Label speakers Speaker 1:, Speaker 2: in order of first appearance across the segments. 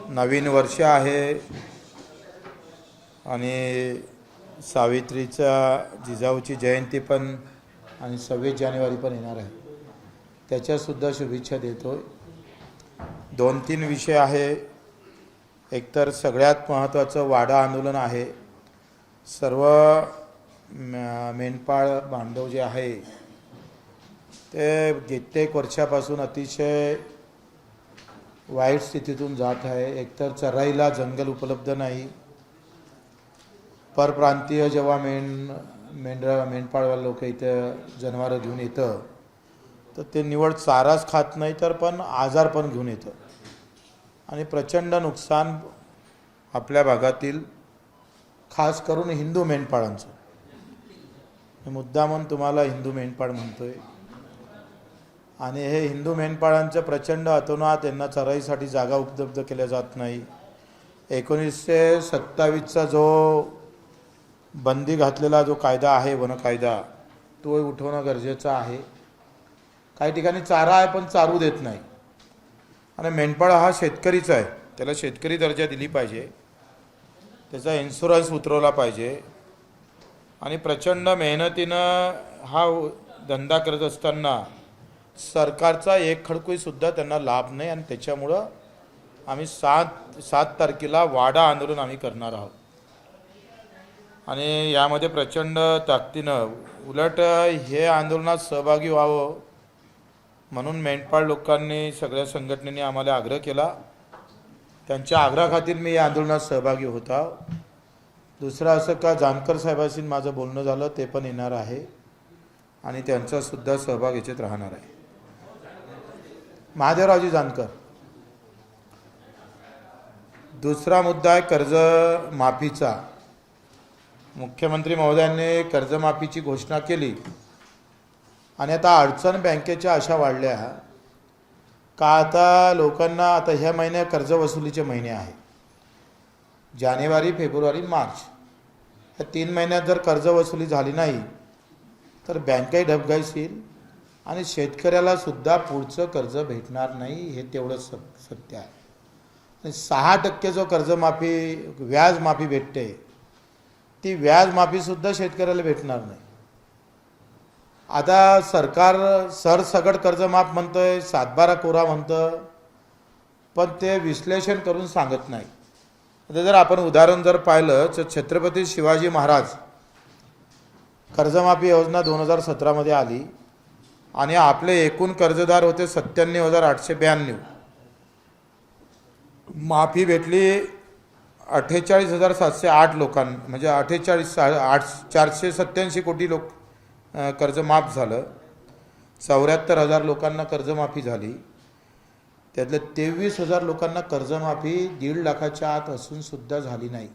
Speaker 1: नवीन वर्ष आहे आणि सावित्रीचा जिजाऊची जयंती पण आणि 26 जानेवारी पण येणार आहे, त्याच्यासुद्धा शुभेच्छा देतो. 2-3 विषय आहे. एकतर सगळ्यात महत्त्वाचं वाडा आंदोलन आहे. सर्व मेंढपाळ बांधव जे आहे ते कित्येक वर्षापासून अतिशय वाईट स्थितीतून जात आहे. एकतर चराईला जंगल उपलब्ध नाही. परप्रांतीय जेव्हा मेंढपाळवाले लोक इथं जनावरं घेऊन येतं तर ते निवड चाराच खात नाही तर पण आजार पण घेऊन येतं आणि प्रचंड नुकसान आपल्या भागातील खास करून हिंदू मेंढपाळांचं. मुद्दामून तुम्हाला हिंदू मेंढपाळ म्हणतोय. आणि हे हिंदू मेंढपाळांचं प्रचंड अतोनात, त्यांना चराईसाठी जागा उपलब्ध केल्या जात नाही. 1927चा जो बंदी घातलेला जो कायदा आहे, वन कायदा, तो उठवणं गरजेचं आहे. काही ठिकाणी चारा आहे पण चारू देत नाही. आणि मेंढपाळ हा शेतकरीच आहे, त्याला शेतकरी दर्जा दिली पाहिजे, त्याचा इन्शुरन्स उतरवला पाहिजे. आणि प्रचंड मेहनतीनं हा धंदा करत असताना सरकारचा एक खडकूसुद्धा त्यांना लाभ नाही. आणि त्याच्यामुळं आम्ही 7 तारखेला वाडा आंदोलन आम्ही करणार आहोत. आणि यामध्ये प्रचंड ताकदीनं उलट हे आंदोलनात सहभागी व्हावं म्हणून मेंढपाळ लोकांनी, सगळ्या संघटनेने आम्हाला आग्रह केला. त्यांच्या आग्रहाखातीर मी या आंदोलनात सहभागी होता. दुसरं असं का जानकर साहेबांशी माझं बोलणं झालं, ते पण येणार आहे आणि त्यांचासुद्धा सहभाग याच्यात राहणार आहे. महादेवरावजी जानकर. दुसरा मुद्दा आहे कर्ज माफीचा. मुख्यमंत्री महोदयांनी कर्जमाफीची घोषणा केली आणि आता अडचण बँकेच्या अशा वाढल्या का आता लोकांना, आता ह्या महिन्या कर्जवसुलीचे महिने आहे, जानेवारी, फेब्रुवारी, मार्च, या 3 महिन्यात जर कर्जवसुली झाली नाही तर बँकाही डबघाईशील आणि शेतकऱ्याला सुद्धा पुढचं कर्ज भेटणार नाही. हे तेवढं सत्य आहे. आणि 6% जो कर्जमाफी, व्याज माफी भेटते, ती व्याज माफीसुद्धा शेतकऱ्याला भेटणार नाही. आता सरकार सरसगट कर्जमाफ म्हणतंय, 7/12 कोरा म्हणतं, पण ते विश्लेषण करून सांगत नाही. आता जर आपण उदाहरण जर पाहिलं तर छत्रपती शिवाजी महाराज कर्जमाफी योजना 2017 आली आणि आपले एकूण कर्जदार होते 97,892. माफी भेटली 48,708 लोकांना, म्हणजे 487 कोटी लोक कर्ज माफ झालं. 74,000 लोकांना कर्जमाफी झाली. त्यातले 23,000 लोकांना कर्जमाफी 1.5 लाखाच्या आत असून सुद्धा झाली नाही.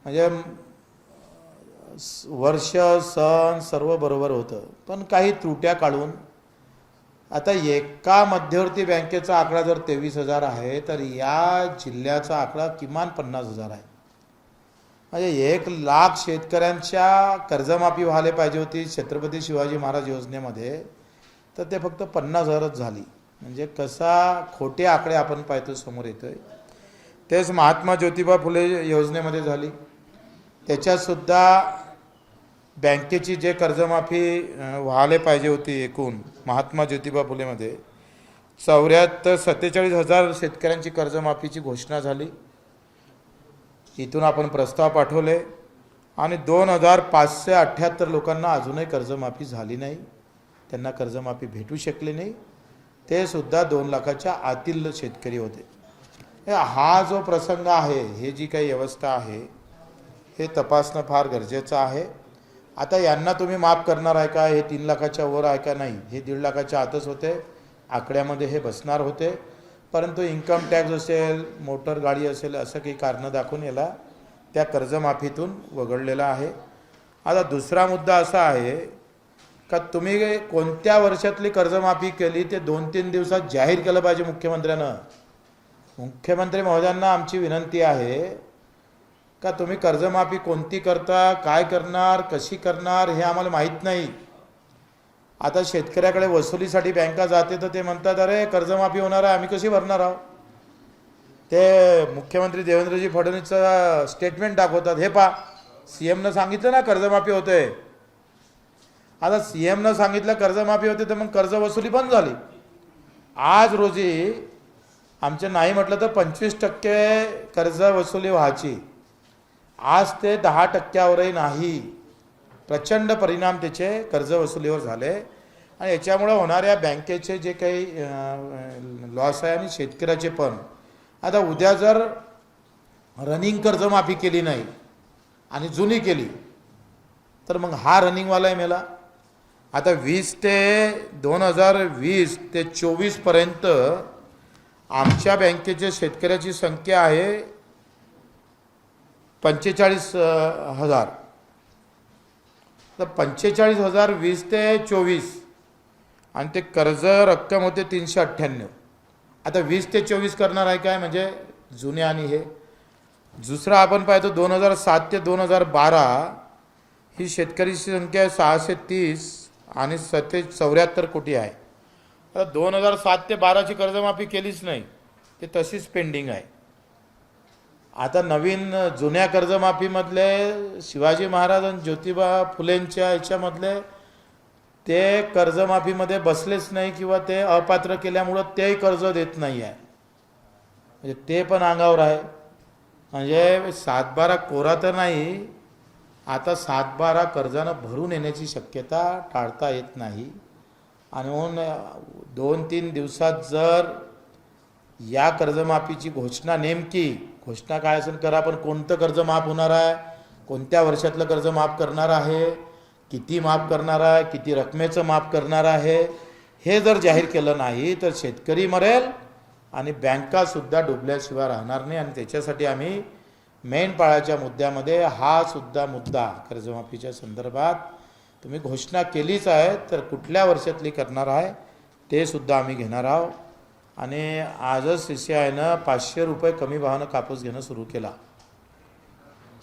Speaker 1: म्हणजे वर्ष, सण सर्व बरोबर होतं, पण काही त्रुट्या काढून आता एका मध्यवर्ती बँकेचा आकडा जर 23,000 आहे तर या जिल्ह्याचा आकडा किमान 50,000 आहे. म्हणजे 1 लाख शेतकऱ्यांच्या कर्जमाफी व्हायला पाहिजे होती छत्रपती शिवाजी महाराज योजनेमध्ये, तर ते फक्त 50,000च झाली. म्हणजे कसा खोटे आकडे आपण पाहतो समोर येतोय. तेच महात्मा ज्योतिबा फुले योजनेमध्ये झाली, त्याच्यातसुद्धा बँकेची जे कर्जमाफी व्हायला पाहिजे होती एकूण महात्मा ज्योतिबा फुलेमध्ये 47,000 शेतकऱ्यांची कर्जमाफीची घोषणा झाली. इथून आपण प्रस्ताव पाठवले आणि 2,578 लोकांना अजूनही कर्जमाफी झाली नाही, त्यांना कर्जमाफी भेटू शकली नाही. ते सुद्धा 2 लाखाच्या आतील शेतकरी होते. हा जो प्रसंग आहे, हे जी काही व्यवस्था आहे, हे तपासणं फार गरजेचं आहे. आता यांना तुम्ही माफ करणार आहे का, हे 3 लाखाच्या वर आहे का, नाही, हे 1.5 लाखाच्या आतच होते, आकड्यामध्ये हे बसणार होते. परंतु इन्कम टॅक्स असेल, मोटर गाडी असेल, असं काही कारणं दाखवून याला त्या कर्जमाफीतून वगळलेला आहे. आता दुसरा मुद्दा असा आहे का तुम्ही कोणत्या वर्षातली कर्जमाफी केली ते 2-3 दिवसात जाहीर केलं पाहिजे मुख्यमंत्र्यानं. मुख्यमंत्री महोदयांना आमची विनंती आहे का तुम्ही कर्जमाफी कोणती करता, काय करणार, कशी करणार, हे आम्हाला माहीत नाही. आता शेतकऱ्याकडे वसुलीसाठी बँका जाते तर ते म्हणतात अरे कर्जमाफी होणार आहे, आम्ही कशी भरणार आहोत. ते मुख्यमंत्री देवेंद्रजी फडणवीसचं स्टेटमेंट दाखवतात, हे पहा सीएमनं सांगितलं ना कर्जमाफी होते. आता सीएमनं सांगितलं कर्जमाफी होते तर मग कर्ज वसुली बंद झाली. आज रोजी आमचे नाही म्हटलं तर 25% कर्ज वसुली व्हायची, आज ते 10%वरही नाही. प्रचंड परिणाम त्याचे कर्ज वसुलीवर झाले आणि याच्यामुळे होणाऱ्या बँकेचे जे काही लॉस आहे आणि शेतकऱ्याचे पण. आता उद्या जर रनिंग कर्जमाफी केली नाही आणि जुनी केली तर मग हा रनिंगवाला मेला. आता 2020 ते 24 पर्यंत आमच्या बँकेच्या शेतकऱ्याची संख्या आहे 45,000. तर 45,000 20 ते 24 आणि ते कर्ज रक्कम होते 398. आता 20 ते 24 करणार आहे काय, म्हणजे जुने आणि हे. दुसरा आपण पाहतो 2007 ते 2012 ही शेतकरीची संख्या 630 आणि 74 कोटी आहे. आता 2007 ते 12ची कर्जमाफी केलीच नाही, ते तशीच पेंडिंग आहे. आता नवीन जुन्या कर्जमाफीमधले शिवाजी महाराज आणि ज्योतिबा फुलेंच्या याच्यामधले ते कर्जमाफीमध्ये बसलेच नाही किंवा ते अपात्र केल्यामुळं तेही कर्ज देत नाही आहे, म्हणजे ते पण अंगावर आहे. म्हणजे 7-12 कोरा तर नाही, आता 7-12 कर्जानं भरून येण्याची शक्यता टाळता येत नाही. आणि म्हणून 2-3 दिवसात जर या कर्जमाफीची घोषणा, नेमकी घोषणा काय असेल करा, पण कोणतं कर्ज माफ होणार आहे, कोणत्या वर्षातलं कर्ज माफ करणार आहे, किती माफ करणार आहे, किती रकमेचं माफ करणार आहे, हे जर जाहीर केलं नाही तर शेतकरी मरेल आणि बँकासुद्धा डुबल्याशिवाय राहणार नाही. आणि त्याच्यासाठी आम्ही मेंढपाळाच्या मुद्द्यामध्ये हा सुद्धा मुद्दा कर्जमाफीच्या संदर्भात तुम्ही घोषणा केलीच आहे तर कुठल्या वर्षातली करणार आहे ते सुद्धा आम्ही घेणार आहोत. आणि आजच CCIनं 500 रुपये कमी भावानं कापूस घेणं सुरू केला.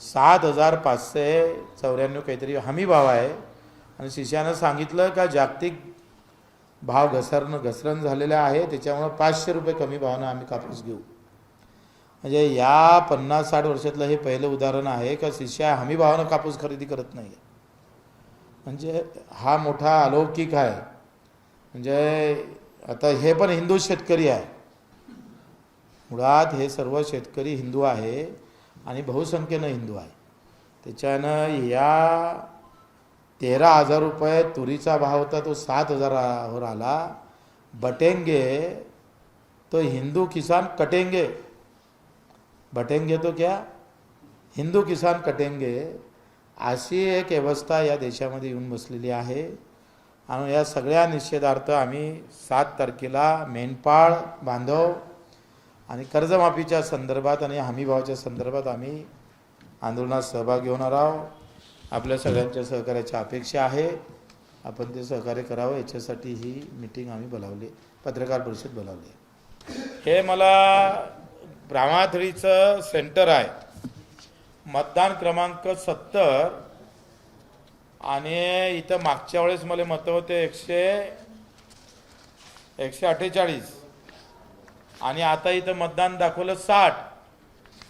Speaker 1: 7,594 काहीतरी हमी भाव आहे. आणि CCIनं सांगितलं का जागतिक भाव घसरण झालेला आहे, त्याच्यामुळं 500 रुपये कमी भावानं आम्ही कापूस घेऊ. म्हणजे या 50-60 वर्षातलं हे पहिलं उदाहरण आहे का CCI हमी भावानं कापूस खरेदी करत नाही. म्हणजे हा मोठा अलौकिक आहे. म्हणजे आता हे पण हिंदू शेतकरी आहे, मुळात हे सर्व शेतकरी हिंदू आहे आणि बहुसंख्येनं हिंदू आहे. त्याच्यानं या 13,000 रुपये तुरीचा भाव होता तो 7,000वर आला. बटेंगे तो हिंदू किसान कटेंगे, बटेंगे तो क्या हिंदू किसान कटेंगे, अशी एक व्यवस्था या देशामध्ये येऊन बसलेली आहे. आणि या सगळ्या निषेधार्थ आम्ही 7 तारखेला मेंढपाळ बांधव आणि कर्जमाफीच्या संदर्भात आणि हमीभावाच्या संदर्भात आम्ही आंदोलनात सहभागी होणार आहोत. आपल्या सगळ्यांच्या सहकार्याची अपेक्षा आहे, आपण ते सहकार्य करावं याच्यासाठी ही मीटिंग आम्ही बोलावली, पत्रकार परिषद बोलावली. हे मला ब्राह्मणाथडीचं सेंटर आहे, मतदान क्रमांक 70. आणि इथं मागच्या वेळेस मला मतं होते 148 आणि आता इथं मतदान दाखवलं 60.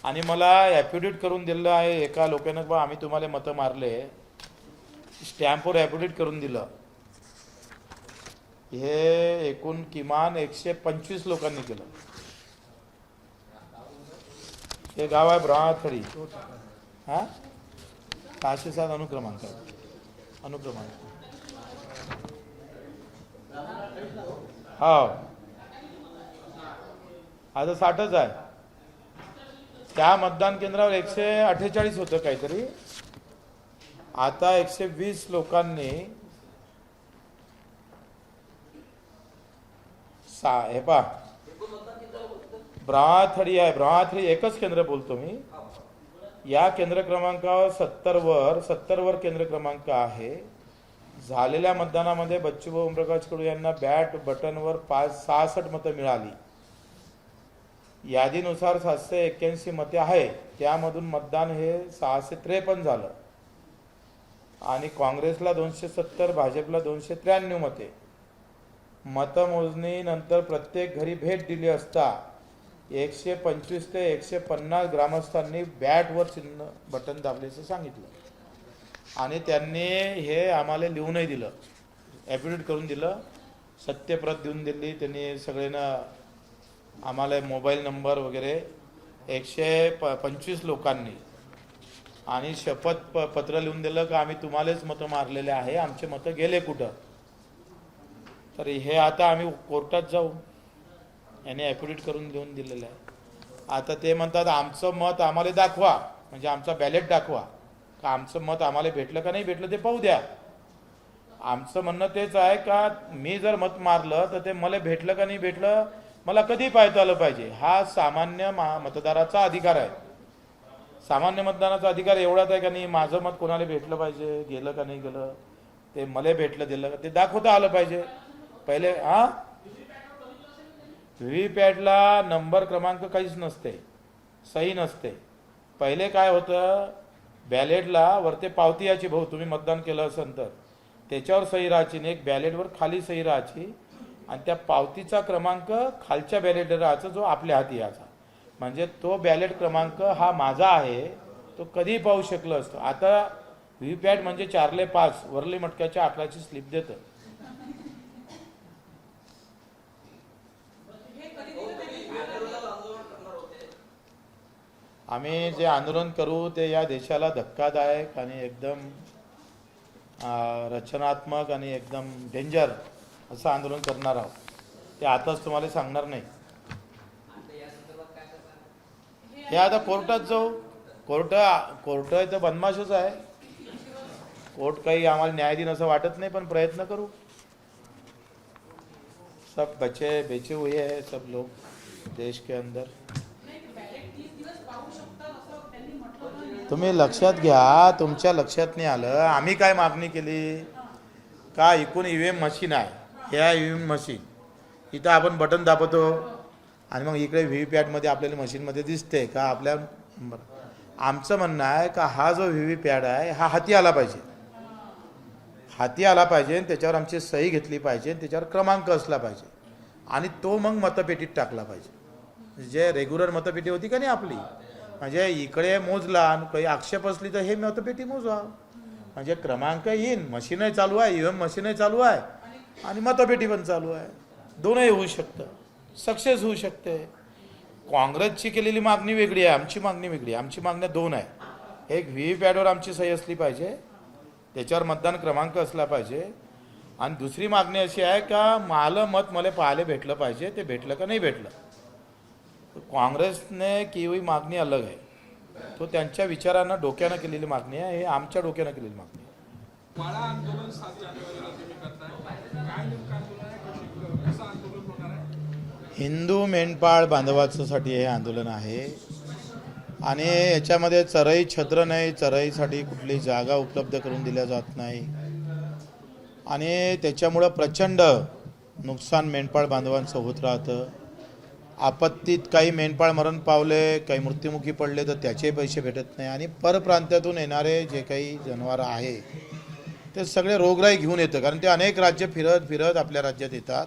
Speaker 1: आणि मला ॲफिडेविट करून दिलं आहे एका लोकांना, बा आम्ही तुम्हाला मतं मारले, स्टॅम्पवर ॲफिडेविट करून दिलं. हे एकूण किमान 125 लोकांनी केलं. हे गाव आहे ब्राह्मणाथडी. हां 607 अनुक्रमांक आहे. हो आता 60च आहे. त्या मतदान केंद्रावर 148 होतं काहीतरी, आता 120 लोकांनी हे पा ब्राह्मणाथडी आहे, ब्राह्मणाथडी एकच केंद्र बोलतो मी. या केंद्र क्रमांकावर 70 वर केंद्र क्रमांक आहे. झालेल्या मतदानामध्ये बच्चूभाऊ ओमप्रकाश कडू यांना बॅट बटनवर 66 मतं मिळाली. यादीनुसार 781 मते आहे, त्यामधून मतदान हे 653 झालं. आणि काँग्रेसला 270, भाजपला 293 मते. मतमोजणीनंतर प्रत्येक घरी भेट दिली असता 125 ते 150 ग्रामस्थांनी बॅटवर चिन्ह बटन दाबल्याचं सांगितलं आणि त्यांनी हे आम्हाला लिहूनही दिलं, ॲफिडेविट करून दिलं, सत्यप्रत देऊन दिली त्यांनी सगळ्यांना, आम्हाला मोबाईल नंबर वगैरे 125 लोकांनी, आणि शपथ पत्र लिहून दिलं की आम्ही तुम्हालाच मतं मारलेले आहे, आमचे मतं गेले कुठं. तर हे आता आम्ही कोर्टात जाऊ, याने ॲफिडेविट करून देऊन दिलेलं आहे. आता ते म्हणतात आमचं मत आम्हाला दाखवा, म्हणजे आमचा बॅलेट दाखवा, का आमचं मत आम्हाला भेटलं का नाही भेटलं ते पाहू द्या. आमचं म्हणणं तेच आहे का मी जर मत मारलं तर ते मला भेटलं का नाही भेटलं मला कधी पाहता आलं पाहिजे. हा सामान्य मतदाराचा अधिकार आहे. सामान्य मतदानाचा अधिकार एवढाच आहे का नाही माझं मत कोणाला भेटलं पाहिजे, गेलं का नाही गेलं, ते मला भेटलं दिलं ते दाखवता आलं पाहिजे. पहिले व्हीव्हीपॅटला नंबर क्रमांक काहीच नसते, सही नसते. पहिले काय होतं, बॅलेटला वरते पावती याची, भाऊ तुम्ही मतदान केलं असेल तर त्याच्यावर सही राहायची आणि एक बॅलेटवर खाली सही राहायची आणि त्या पावतीचा क्रमांक खालच्या बॅलेटवर राहायचा जो आपल्या हाती यायचा, म्हणजे तो बॅलेट क्रमांक हा माझा आहे तो कधी पाहू शकलं असतं. आता व्हीव्हीपॅट म्हणजे 4ले5 वरली मटक्याच्या आकड्याची स्लिप देतं. आम्ही जे आंदोलन करू ते या देशाला धक्कादायक आणि एकदम रचनात्मक आणि एकदम डेंजर असं आंदोलन करणार आहोत. ते आताच तुम्हाला सांगणार नाही. हे आता कोर्टात जाऊ. कोर्ट तर बदमाशच आहे. कोर्ट काही आम्हाला न्याय देईन असं वाटत नाही, पण प्रयत्न करू. सब बेचे हुए हैं सब लोग देश के अंदर. तुम्ही लक्षात घ्या, तुमच्या लक्षात नाही आलं आम्ही काय मागणी केली का, एकूण ईव्हीएम मशीन आहे, ह्या ईव्हीएम मशीन इथं आपण बटन दाबतो आणि मग इकडे व्हीव्हीपॅटमध्ये आपल्याला मशीनमध्ये दिसते का आपल्या. आमचं म्हणणं आहे का हा जो व्हीव्हीपॅट आहे हा हाती आला पाहिजे, हाती आला पाहिजे, त्याच्यावर आमची सही घेतली पाहिजे, त्याच्यावर क्रमांक असला पाहिजे आणि तो मग मतपेटीत टाकला पाहिजे. जे रेग्युलर मतपेटी होती का नाही आपली, म्हणजे इकडे मोजला आणि काही आक्षेप असली तर हे मतपेटी मोजा, म्हणजे क्रमांक येईन, मशीनही चालू आहे, ईव्हीएम मशीनही चालू आहे आणि मतपेटी पण चालू आहे, दोनही होऊ शकतं, सक्सेस होऊ शकते. काँग्रेसची केलेली मागणी वेगळी आहे, आमची मागणी वेगळी आहे. आमची मागण्या दोन आहे. एक व्हीव्हीपॅटवर आमची सही असली पाहिजे, त्याच्यावर मतदान क्रमांक असला पाहिजे, आणि दुसरी मागणी अशी आहे का मत मला पाहायला भेटलं पाहिजे, ते भेटलं का नाही भेटलं. काँग्रेसने की हुई मागणी अलग आहे, तो त्यांच्या विचारांना डोक्यानं केलेली मागणी आहे, हे आमच्या डोक्यानं केलेली मागणी आहे.
Speaker 2: माळा आंदोलन 7 जानेवारीला तुम्ही करताय, काय नेमकं आंदोलन आहे, कसं आंदोलन होणार आहे?
Speaker 1: हिंदू मेंढपाळ बांधवांसाठी हे आंदोलन आहे आणि याच्यामध्ये चराई छद्र नाही, चराईसाठी कुठली जागा उपलब्ध करून दिल्या जात नाही आणि त्याच्यामुळं प्रचंड नुकसान मेंढपाळ बांधवांचं होत राहतं. आपत्तीत काही मेंढपाळ मरण पावले, काही मृत्युमुखी पडले तर त्याचे पैसे भेटत नाही आणि परप्रांतातून येणारे जे काही जनावरं आहे ते सगळे रोगराई घेऊन येतं, कारण ते अनेक राज्य फिरत फिरत आपल्या राज्यात येतात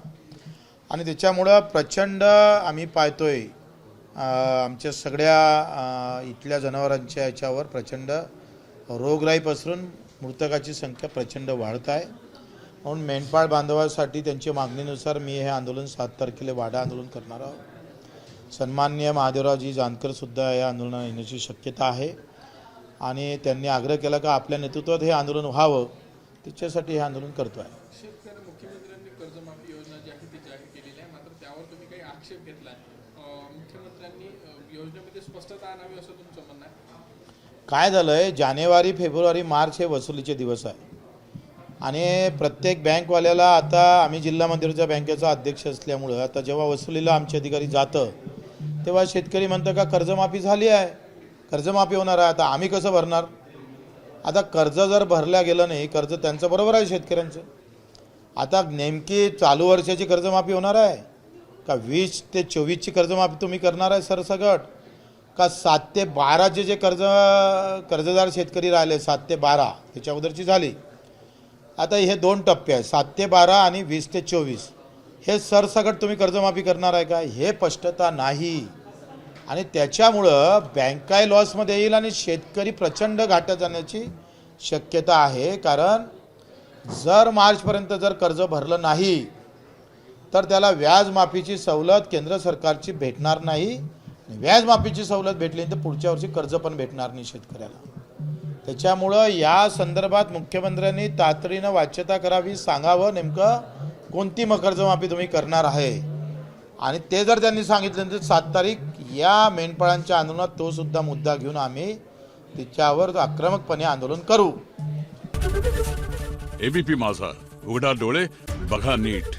Speaker 1: आणि त्याच्यामुळं प्रचंड आम्ही पाहतोय आमच्या सगळ्या इथल्या जनावरांच्या याच्यावर प्रचंड रोगराई पसरून मृतकाची संख्या प्रचंड वाढत आहे. म्हणून मेंढपाळ बांधवासाठी त्यांच्या मागणीनुसार मी हे आंदोलन 7 तारखेला वाडा आंदोलन करणार आहोत. सन्माननीय महादेवरावजी जानकरसुद्धा या आंदोलनात येण्याची शक्यता आहे आणि त्यांनी आग्रह केला का आपल्या नेतृत्वात हे आंदोलन व्हावं, त्याच्यासाठी हे आंदोलन करतो आहे.
Speaker 2: शेतकरी मुख्यमंत्र्यांनी कर्जमाफी योजना जी आहे ती जाहीर केलेली आहे, मात्र त्यावर तुम्ही काही आक्षेप घेतला आहे. मुख्यमंत्र्यांनी योजनेमध्ये स्पष्टता आणावी असं तुमचं म्हणणं आहे?
Speaker 1: काय झालं आहे, जानेवारी फेब्रुवारी मार्च हे वसुलीचे दिवस आहे आणि प्रत्येक बँकवाल्याला, आता आम्ही जिल्हा मध्यवर्ती बँकेचा अध्यक्ष असल्यामुळं आता जेव्हा वसुलीला आमचे अधिकारी जातं तेव्हा शेतकरी म्हणतं का कर्जमाफी झाली आहे, कर्जमाफी होणार आहे, आता आम्ही कसं भरणार. आता कर्ज जर भरल्या गेलं नाही, कर्ज त्यांचं बरोबर आहे शेतकऱ्यांचं, आता नेमकी चालू वर्षाची कर्जमाफी होणार आहे का 20 ते 24ची कर्जमाफी तुम्ही करणार आहे सरसगट, का 7 ते 12चे जे कर्जदार शेतकरी राहिले 7 ते 12 त्याच्या अगोदरची झाली. आता हे 2 टप्पे आहेत, 7 ते 12 आणि 20 ते 24, हे सरसगट तुम्ही कर्जमाफी करणार आहे का, हे स्पष्टता नाही. आणि त्याच्यामुळं बँकाही लॉसमध्ये येईल आणि शेतकरी प्रचंड घाट्यात जाण्याची शक्यता आहे. कारण जर मार्चपर्यंत जर कर्ज भरलं नाही तर त्याला व्याजमाफीची सवलत केंद्र सरकारची भेटणार नाही. व्याजमाफीची सवलत भेटली तर पुढच्या वर्षी कर्ज पण भेटणार नाही शेतकऱ्याला. त्याच्यामुळं या संदर्भात मुख्यमंत्र्यांनी तातडीनं वाच्यता करावी, सांगावं नेमकं कोणती कर्जमाफी तुम्ही करणार आहे. आणि ते जर त्यांनी सांगितलं तर 7 तारीख या मेंढपाळांच्या आंदोलनात तो सुद्धा मुद्दा घेऊन आम्ही तिच्यावर आक्रमकपणे आंदोलन करू.
Speaker 3: एबीपी माझा, उघडा डोळे बघा नीट.